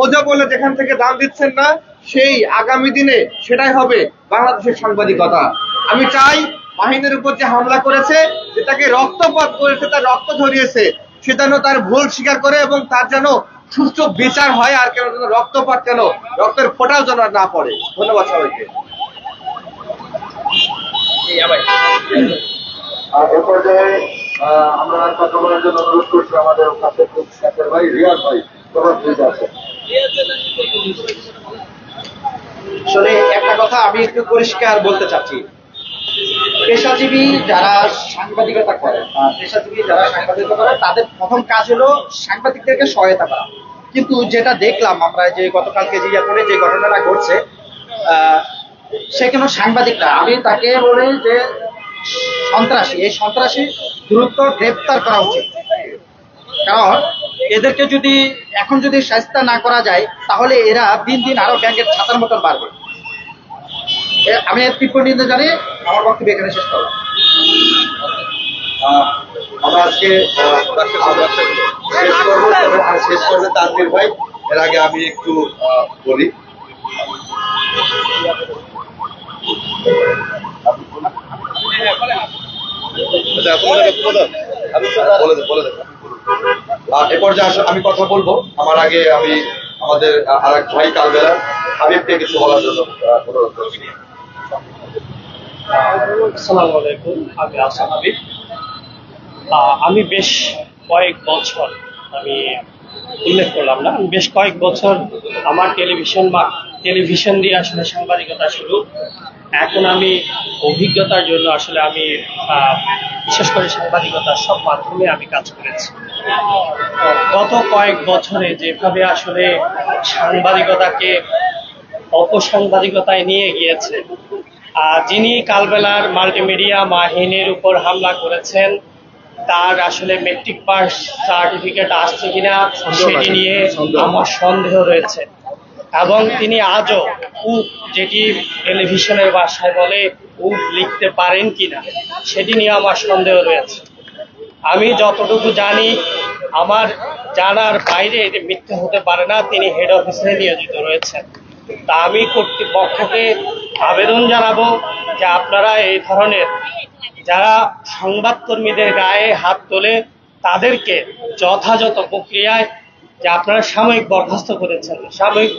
খোঁজো বলে যেখান থেকে দাম দিচ্ছেন না, সেই আগামী দিনে সেটাই হবে বাংলাদেশের সাংবাদিকতা। আমি চাই মাহিনের উপর যে হামলা করেছে, যেটাকে রক্তপাত করেছে, তার রক্ত ঝরিয়েছে, সে যেন তার ভুল স্বীকার করে এবং তার যেন সুষ্ঠু বিচার হয়। আর কেন যেন রক্তপাত, কেন রক্তের ফোঁটাও যেন না পড়ে। ধন্যবাদ সবাইকে। এ পর্যায়ে আমরা কথা বলার জন্য অনুরোধ করছি আমাদের কাছে ভাই রিয়াজ ভাই। আসলে একটা কথা আমি একটু পরিষ্কার বলতে চাচ্ছি, পেশাজীবী যারা সাংবাদিকতা করেন তাদের প্রথম কাজ হলো সাংবাদিকদেরকে সহায়তা করা। কিন্তু যেটা দেখলাম আমরা, যে গতকালকে জিয়াপুরে যে ঘটনাটা ঘটছে, সে কোনো সাংবাদিক না, আমি তাকে বলি যে সন্ত্রাসী। এই সন্ত্রাসী দ্রুত গ্রেপ্তার করা উচিত, কারণ এদেরকে যদি এখন শাস্তি না করা যায়, তাহলে এরা দিন দিন আরো ব্যাংকের ছাতার মতন বাড়বে। আমি তীব্র নিন্দা জানি। আমার বক্তব্য এখানে শেষ করলাম। আমরা আজকে শেষ করবে তানভীর ভাই। এর আগে আমি একটু বলি, এ পর্যায়ে আমি কথা বলবো। আমার আগে আমি আমাদের আর এক ভাই কালবেলা হাবিবকে কিছু বলার জন্য অনুরোধ করছি। আসসালামু আলাইকুম, আমি আসাম হাবিব। আমি বেশ কয়েক বছর, আমি উল্লেখ করলাম না, আমি বেশ কয়েক বছর আমার টেলিভিশন দিয়ে আসলে সাংবাদিকতা শুরু। এখন আমি অভিজ্ঞতার জন্য আসলে আমি বিশেষ করে সাংবাদিকতার সব মাধ্যমে আমি কাজ করেছি। গত কয়েক বছরে যেভাবে আসলে সাংবাদিকতাকে অপসাংবাদিকতায় নিয়ে গিয়েছে, যিনি কালবেলার মাল্টিমিডিয়া মাহিনের উপর হামলা করেছেন, তার আসলে মেট্রিক পাস সার্টিফিকেট আসছে কিনা সেটি নিয়ে আমার সন্দেহ রয়েছে। এবং তিনি আজও যেটি টেলিভিশনের ভাষায় বলে লিখতে পারেন কিনা সেটি নিয়ে আমার সন্দেহ রয়েছে। আমি যতটুকু জানি, আমার জানার বাইরে এটি মিথ্যে হতে পারে না, তিনি হেড অফিসে নিয়োজিত রয়েছেন। তা আমি কর্তৃপক্ষকে আবেদন জানাবো যে আপনারা এই ধরনের যারা সংবাদকর্মীদের গায়ে হাত তোলে, তাদেরকে যথাযথ প্রক্রিয়ায়, যে আপনারা সাময়িক বরখাস্ত করেছেন, সাময়িক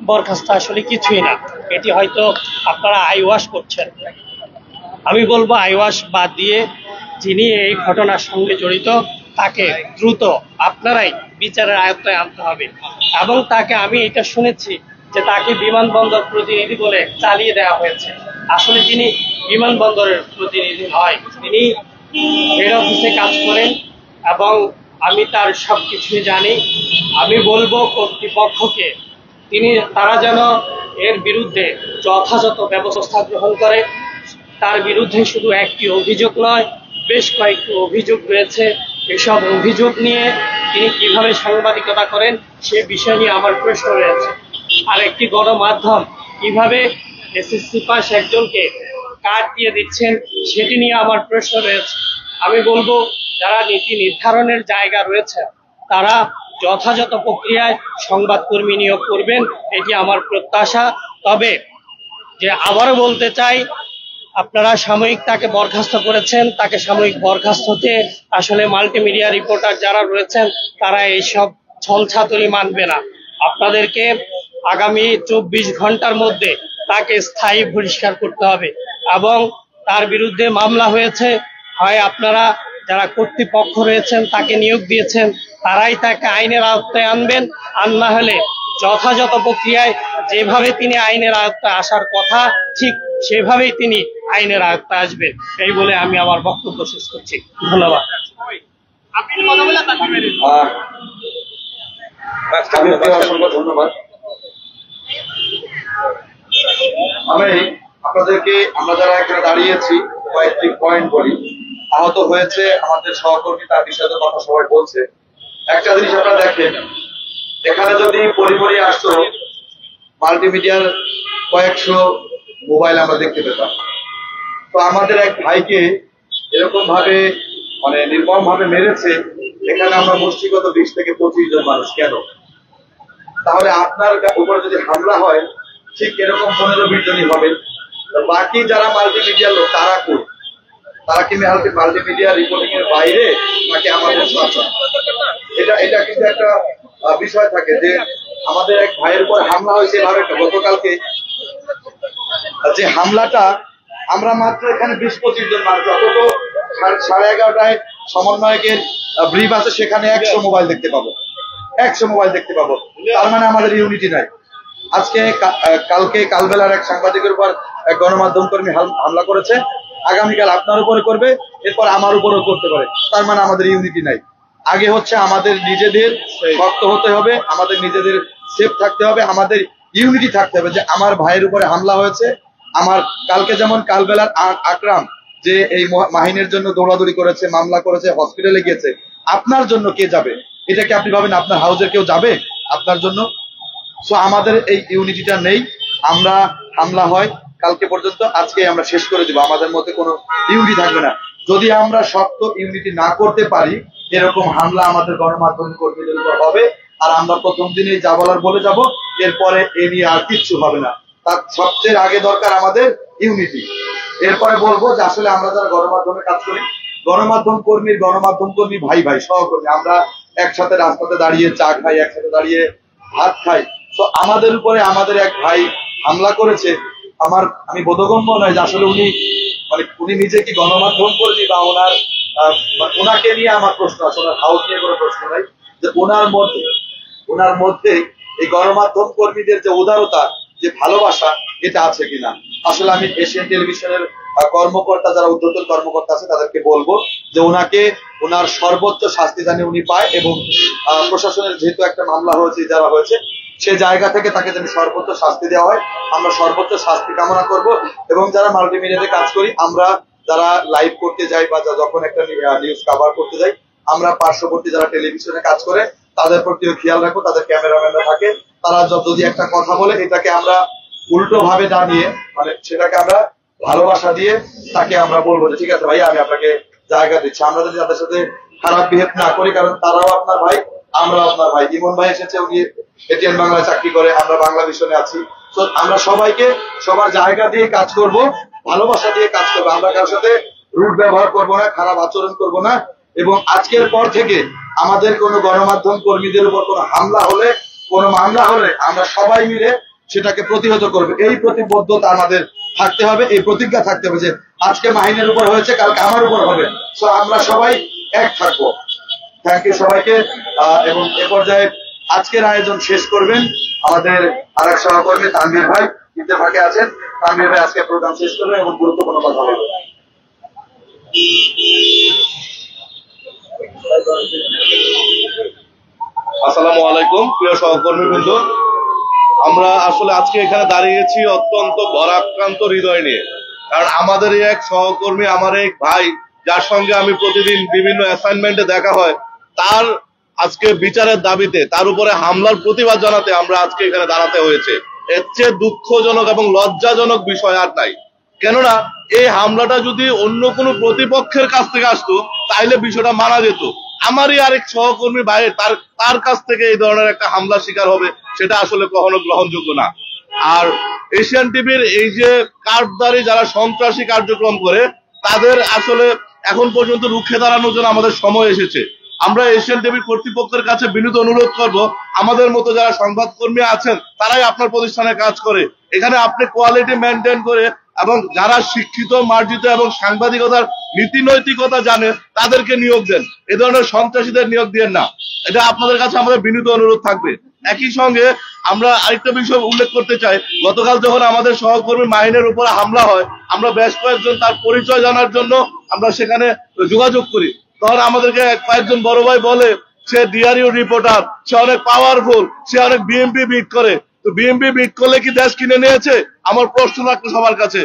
বরখাস্ত আসলে কিছুই না, এটি হয়তো আপনারা আইওয়াশ করছেন। আমি বলবো আইওয়াশ বাদ দিয়ে যিনি এই ঘটনার সঙ্গে জড়িত, তাকে দ্রুত আপনারাই বিচারের আয়ত্তায় আনতে হবে। এবং তাকে, আমি এটা শুনেছি যে তাকে বিমানবন্দর প্রতিনিধি বলে চালিয়ে দেওয়া হয়েছে। আসলে তিনি বিমানবন্দরের প্রতিনিধি নয়, তিনি হেড অফিসে কাজ করেন এবং আমি তার সবকিছুই জানি। আমি বলবো কর্তৃপক্ষকে তারা যেন এর বিরুদ্ধে যথাযথ ব্যবস্থা গ্রহণ করে। তার বিরুদ্ধে শুধু একটি অভিযোগ নয়, বেশ কয়েকটি অভিযোগ রয়েছে। এসব অভিযোগ নিয়ে তিনি কিভাবে সাংবাদিকতা করেন সে বিষয় নিয়ে আমার প্রশ্ন রয়েছে। আর একটি গণমাধ্যম কিভাবে এসএসসি পাস একজনকে কার্ড দিয়ে দিচ্ছেন সেটি নিয়ে আমার প্রশ্ন রয়েছে। আমি বলবো যারা নীতি নির্ধারণের জায়গা রয়েছে তারা যথাযথ প্রক্রিয়ায় সংবাদকর্মী নিয়োগ করবেন, এটি আমার প্রত্যাশা। তবে যে আবারও বলতে চাই, আপনারা সাময়িক তাকে বরখাস্ত করেছেন, তাকে সাময়িক বরখাস্ততে আসলে মাল্টিমিডিয়া রিপোর্টার যারা রয়েছেন তারা এইসব ছলছাতুরি মানবে না। আপনাদেরকে আগামী 24 ঘন্টার মধ্যে তাকে স্থায়ী বহিষ্কার করতে হবে। এবং তার বিরুদ্ধে মামলা হয়েছে, হয় আপনারা যারা কর্তৃপক্ষ রয়েছেন তাকে নিয়োগ দিয়েছেন তারাই তাকে আইনের আওতায় আনবেন, আর না হলে যথাযথ প্রক্রিয়ায় যেভাবে তিনি আইনের আওতায় আসার কথা ঠিক সেভাবেই তিনি আইনের আওতায় আসবেন। এই বলে আমি আমার বক্তব্য শেষ করছি। ধন্যবাদ। ধন্যবাদ। আমরা যারা এখানে দাঁড়িয়েছি কয়েকটি পয়েন্ট বলি। আহত হয়েছে আমাদের সহকর্মী, তার বিষয়ে কথা সবাই বলছে। একটা জিনিস আপনারা দেখেন, এখানে যদি পরিবারে আসতো মাল্টিমিডিয়ার কয়েকশো মোবাইল আমরা দেখতে পেতাম। তো আমাদের এক ভাইকে এরকম ভাবে নির্মম ভাবে মেরেছে, এখানে আমরা মুষ্টিগত 20 থেকে 25 জন মানুষ। কেন? তাহলে আপনার উপরে যদি হামলা হয় ঠিক এরকম 15-20 জনই হবে। বাকি যারা মাল্টিমিডিয়ার লোক তারা কই? তারা কি মাল্টিমিডিয়া রিপোর্টিং এর বাইরে নাকি আমাদের সরকার? এটা কিন্তু একটা বিষয় থাকে যে আমাদের এক ভাইয়ের উপর হামলা হয়েছে এভাবে গতকালকে, যে হামলাটা আমরা মাত্র এখানে 20-25 জন মানুষ, অথচ 11:30টায় সমন্বয়কের ব্রিফ আছে, সেখানে 100 মোবাইল দেখতে পাবো, 100 মোবাইল দেখতে পাবো। তার মানে আমাদের ইউনিটি নাই। আজকে কালকে কালবেলার এক সাংবাদিকের উপর এক গণমাধ্যম কর্মী হামলা করেছে, আগামীকাল আপনার উপরে করবে, এরপর আমার উপরেও করতে পারে। তার মানে আমাদের ইউনিটি নাই। আগে হচ্ছে আমাদের নিজেদের শক্ত হতে হবে, আমাদের নিজেদের সেফ থাকতে হবে, আমাদের ইউনিটি থাকতে হবে যে আমার ভাইয়ের উপরে হামলা হয়েছে। আমার কালকে যেমন কালবেলার আকরাম যে এই মাহিনের জন্য দৌড়াদৌড়ি করেছে, মামলা করেছে, হসপিটালে গিয়েছে, আপনার জন্য কে যাবে? এটা কি আপনি ভাবেন আপনার হাউজের কেউ যাবে আপনার জন্য? সো আমাদের এই ইউনিটিটা নেই। আমরা হামলা হয় কালকে পর্যন্ত, আজকে আমরা শেষ করে দিব, আমাদের মধ্যে কোনো ইউনিটি থাকবে না। যদি আমরা শক্ত ইউনিটি না করতে পারি, এরকম হামলা আমাদের গণমাধ্যম কর্মীদের উপর হবে, আর আমরা প্রথম দিনেই যা বলার বলে যাব, এরপরে এ নিয়ে আর কিচ্ছু হবে না। তার সবচেয়ে আগে দরকার আমাদের ইউনিটি। এরপরে বলবো যে আসলে আমরা যারা গণমাধ্যমে কাজ করি, গণমাধ্যম কর্মী ভাই ভাই সহকর্মী, আমরা একসাথে রাস্তাতে দাঁড়িয়ে চা খাই, একসাথে দাঁড়িয়ে ভাত খাই। তো আমাদের উপরে আমাদের এক ভাই হামলা করেছে, আমি বোধগম্য নয় যে আসলে উনি নিজে কি গণমাধ্যম কর্মী বা ওনাকে নিয়ে আমার প্রশ্ন আছে, ওনার হাউস নিয়ে কোনো প্রশ্ন নাই, যে ওনার মধ্যে এই গণমাধ্যম কর্মীদের যে উদারতা, যে ভালোবাসা, এটা আছে কিনা। আসলে আমি এশিয়ান টেলিভিশনের কর্মকর্তা, যারা ঊর্ধ্বতন কর্মকর্তা আছে, তাদেরকে বলবো যে ওনার সর্বোচ্চ শাস্তি জানি উনি পায়, এবং প্রশাসনের যেহেতু একটা মামলা হয়েছে, যারা হয়েছে, সে জায়গা থেকে তাকে যেন সর্বোচ্চ শাস্তি দেওয়া হয়। আমরা সর্বোচ্চ শাস্তি কামনা করব। এবং যারা মাল্টিমিডিয়াতে কাজ করি, আমরা যারা লাইভ করতে যাই বা যখন একটা নিউজ কভার করতে যাই, আমরা পার্শ্ববর্তী যারা টেলিভিশনে কাজ করে তাদের প্রতিও খেয়াল রাখবো। তাদের ক্যামেরাম্যানরা থাকে, তারা যদি একটা কথা বলে, এটাকে আমরা উল্টো ভাবে না নিয়ে, সেটাকে আমরা ভালোবাসা দিয়ে তাকে আমরা বলবো যে ঠিক আছে ভাই, আমি আপনাকে জায়গা দিচ্ছি। আমরা যদি তাদের সাথে খারাপ বিহেভ না করি, কারণ তারাও আপনার ভাই, আমরা আপনার ভাই। ইমন ভাই এসেছে, উনি এটিএন বাংলায় চাকরি করে, আমরা বাংলা মিশনে আছি। তো আমরা সবাইকে সবার জায়গা দিয়ে কাজ করব, ভালোবাসা দিয়ে কাজ করবো। আমরা কারোর সাথে রুড ব্যবহার করব না, খারাপ আচরণ করব না। এবং আজকের পর থেকে আমাদের কোনো গণমাধ্যম কর্মীদের উপর কোনো হামলা হলে, কোনো মামলা হলে, আমরা সবাই মিলে সেটাকে প্রতিহত করবে। এই প্রতিবদ্ধতা আমাদের থাকতে হবে, এই প্রতিজ্ঞা থাকতে হবে যে আজকে মাহিনের উপর হয়েছে, কালকে আমার উপর হবে। তো আমরা সবাই এক থাকবো। থ্যাংক ইউ সবাইকে। এবং এ পর্যায়ে আজকের আয়োজন শেষ করবেন আমাদের আরেক সহকর্মী তানভীর ভাই, ইত্তেফাকে আছেন। তানভীর ভাই আজকে প্রোগ্রাম শেষ করবেন এবং গুরুত্বপূর্ণ কথা বলবেন। আসসালামু আলাইকুম প্রিয় সহকর্মীবৃন্দ, আমরা আসলে আজকে এখানে দাঁড়িয়েছি অত্যন্ত ভারাক্রান্ত হৃদয় নিয়ে। কারণ আমাদের এক সহকর্মী, আমার এক ভাই, যার সঙ্গে আমি প্রতিদিন বিভিন্ন অ্যাসাইনমেন্টে দেখা হয়, তার আজকে বিচারের দাবিতে, তার উপরে হামলার প্রতিবাদ জানাতে আমরা আজকে এখানে দাঁড়াতে হয়েছে। এর চেয়ে দুঃখজনক এবং লজ্জাজনক বিষয় আর নাই। কেননা এই হামলাটা যদি অন্য কোনো প্রতিপক্ষের কাছ থেকে আসতো, তাইলে বিষয়টা মানা যেত। আমারই আরেক সহকর্মী ভাই তার কাছ থেকে এই ধরনের একটা হামলা শিকার হবে, সেটা আসলে কখনো গ্রহণযোগ্য না। আর এশিয়ান টিভির এই যে কার্ডদারি যারা সন্ত্রাসী কার্যক্রম করে, তাদের আসলে এখন পর্যন্ত রুখে দাঁড়ানোর জন্য আমাদের সময় এসেছে। আমরা এশিয়ান টিভি কর্তৃপক্ষের কাছে বিনীত অনুরোধ করব, আমাদের মতো যারা সংবাদকর্মী আছেন, তারাই আপনার প্রতিষ্ঠানে কাজ করে, এখানে আপনি কোয়ালিটি মেনটেন করে এবং যারা শিক্ষিত, মার্জিত এবং সাংবাদিকতার নীতি নৈতিকতা জানে, তাদেরকে নিয়োগ দেন। এ ধরনের সন্ত্রাসীদের নিয়োগ দিয়েন না। এটা আপনাদের কাছে আমাদের বিনীত অনুরোধ থাকবে। একই সঙ্গে আমরা আরেকটা বিষয় উল্লেখ করতে চাই, গতকাল যখন আমাদের সহকর্মী মাহিনের উপরে হামলা হয়, আমরা বেশ কয়েকজন তার পরিচয় জানার জন্য আমরা সেখানে যোগাযোগ করি। তখন আমাদেরকে কয়েকজন বড় ভাই বলে, সে ডিআরইউ রিপোর্টার, সে অনেক পাওয়ারফুল, সে অনেক বিএমপি বিট করে। তো বিএমপি বিট করলে কি দেশ কিনে নিয়েছে? আমার প্রশ্ন রাখতো সবার কাছে।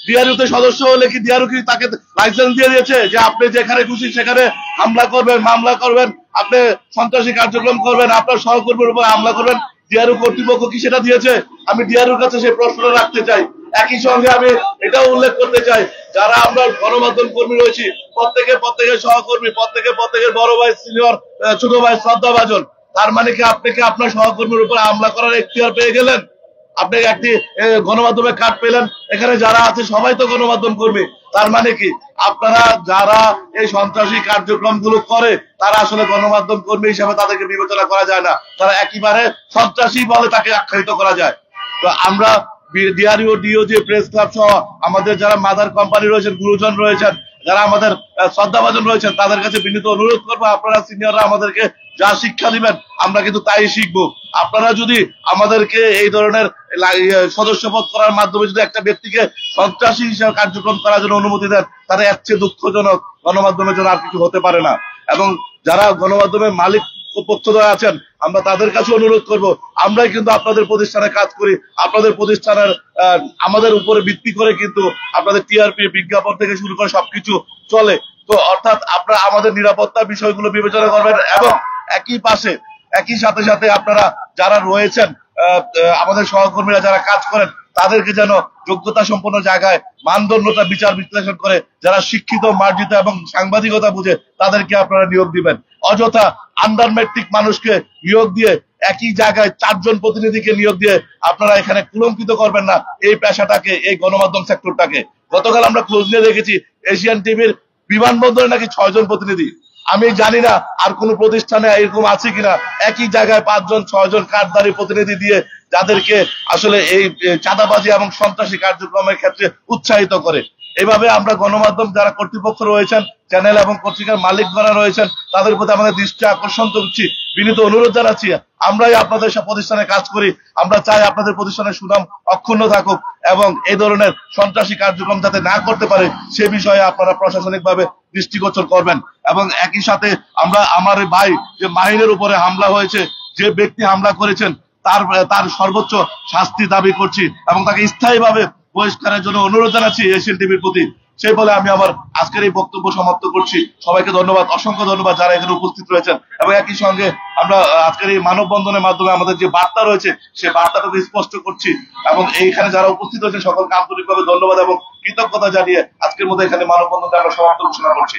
ডিআরইউতে সদস্য হলে কি ডিআরইউ কি তাকে লাইসেন্স দিয়ে দিয়েছে যে আপনি যেখানে খুশি সেখানে হামলা করবেন, মামলা করবেন, আপনি সন্ত্রাসী কার্যক্রম করবেন, আপনার সহকর্মীর উপর হামলা করবেন? ডিআরইউ কর্তৃপক্ষ কি সেটা দিয়েছে? আমি ডিআরইউর কাছে সেই প্রশ্নটা রাখতে চাই। একই সঙ্গে আমি এটাও উল্লেখ করতে চাই, যারা আমরা গণমাধ্যম কর্মী রয়েছি, প্রত্যেকের সহকর্মী, প্রত্যেকের বড় ভাই, সিনিয়র, ছোট ভাই, শ্রদ্ধাভাজন, তার মানে কি আপনি কি আপনার সহকর্মীর উপর হামলা করার এখতিয়ার পেয়ে গেলেন? আপনি একটি গণমাধ্যমে কার্ড পেলেন, এখানে যারা আছে সবাই তো গণমাধ্যম কর্মী। তার মানে কি আপনারা যারা এই সন্ত্রাসী কার্যক্রমগুলো করে তারা আসলে গণমাধ্যম কর্মী হিসেবে তাদেরকে বিবেচনা করা যায় না, তারা একেবারে সন্ত্রাসী বলে তাকে আখ্যায়িত করা যায়। তো আমরা ডিআরইউ, ডিওজি, প্রেস ক্লাব সহ আমাদের যারা মাদার কোম্পানি রয়েছেন, গুরুজন রয়েছেন, যারা আমাদের শ্রদ্ধাভাজন রয়েছেন, তাদের কাছে বিনীত অনুরোধ করবো, আপনারা সিনিয়ররা আমাদেরকে যা শিক্ষা দিবেন আমরা কিন্তু তাই শিখবো। আপনারা যদি আমাদেরকে এই ধরনের সদস্যপদ করার মাধ্যমে যদি একটা ব্যক্তিকে সন্ত্রাসী হিসেবে কার্যক্রম করার জন্য অনুমতি দেন, তাহলে এর চেয়ে দুঃখজনক গণমাধ্যমের জন্য আর কিছু হতে পারে না। এবং যারা গণমাধ্যমের মালিক পক্ষধর আছেন, আমরা তাদের কাছে অনুরোধ করব, আমরাই কিন্তু আপনাদের প্রতিষ্ঠানে কাজ করি, আপনাদের প্রতিষ্ঠানের আমাদের উপরে ভিত্তি করে কিন্তু আপনাদের টিআরপি, বিজ্ঞাপন থেকে শুরু করে সবকিছু চলে। তো অর্থাৎ আপনারা আমাদের নিরাপত্তার বিষয়গুলো বিবেচনা করবেন এবং একই সাথে সাথে আপনারা যারা রয়েছেন, আমাদের সহকর্মীরা যারা কাজ করেন, তাদেরকে যেন যোগ্যতা সম্পন্ন জায়গায় মানদণ্ডটা বিচার বিশ্লেষণ করে যারা শিক্ষিত, মার্জিত এবং সাংবাদিকতা বুঝে তাদেরকে আপনারা নিয়োগ দিবেন। অযথা আন্ডার ম্যাট্রিক মানুষকে নিয়োগ দিয়ে একই জায়গায় 4 জন প্রতিনিধিকে নিয়োগ দিয়ে আপনারা এখানে কুলঙ্কিত করবেন না এই পেশাটাকে, এই গণমাধ্যম সেক্টরটাকে। গতকাল আমরা খোঁজ নিয়ে দেখেছি এশিয়ান টিভির বিমানবন্দরে নাকি 6 জন প্রতিনিধি। আমি জানি না আর কোন প্রতিষ্ঠানে এরকম আছে কিনা, একই জায়গায় 5 জন 6 জন কার্ডধারী প্রতিনিধি দিয়ে যাদেরকে আসলে এই চাঁদাবাজি এবং সন্ত্রাসী কার্যক্রমের ক্ষেত্রে উৎসাহিত করে। এইভাবে আমরা গণমাধ্যম যারা কর্তৃপক্ষ রয়েছেন, চ্যানেল এবং পত্রিকার মালিক যারা রয়েছেন, তাদের প্রতি আমাদের দৃষ্টি আকর্ষণ করছি, বিনীত অনুরোধ জানাচ্ছি, আমরাই আপনাদের প্রতিষ্ঠানে কাজ করি, আমরা চাই আপনাদের প্রতিষ্ঠানের সুনাম অক্ষুণ্ণ থাকুক এবং এই ধরনের সন্ত্রাসী কার্যক্রম যাতে না করতে পারে সে বিষয়ে আপনারা প্রশাসনিকভাবে দৃষ্টিগোচর করবেন। এবং একই সাথে আমরা আমার ভাই যে মাহিনের উপরে হামলা হয়েছে, যে ব্যক্তি হামলা করেছেন তার সর্বোচ্চ শাস্তি দাবি করছি এবং তাকে স্থায়ীভাবে বহিষ্কারের জন্য অনুরোধ জানাচ্ছি এশিয়ান টিভির প্রতি। সেই বলে আমি আমার আজকের এই বক্তব্য সমাপ্ত করছি। সবাইকে ধন্যবাদ, অসংখ্য ধন্যবাদ যারা এখানে উপস্থিত রয়েছেন। এবং একই সঙ্গে আমরা আজকের এই মানববন্ধনের মাধ্যমে আমাদের যে বার্তা রয়েছে সেই বার্তাটা স্পষ্ট করছি এবং এইখানে যারা উপস্থিত হয়েছে সকলকে আন্তরিকভাবে ধন্যবাদ এবং কৃতজ্ঞতা জানিয়ে আজকের মধ্যে এখানে মানববন্ধনটা আমরা সমাপ্ত ঘোষণা করছি।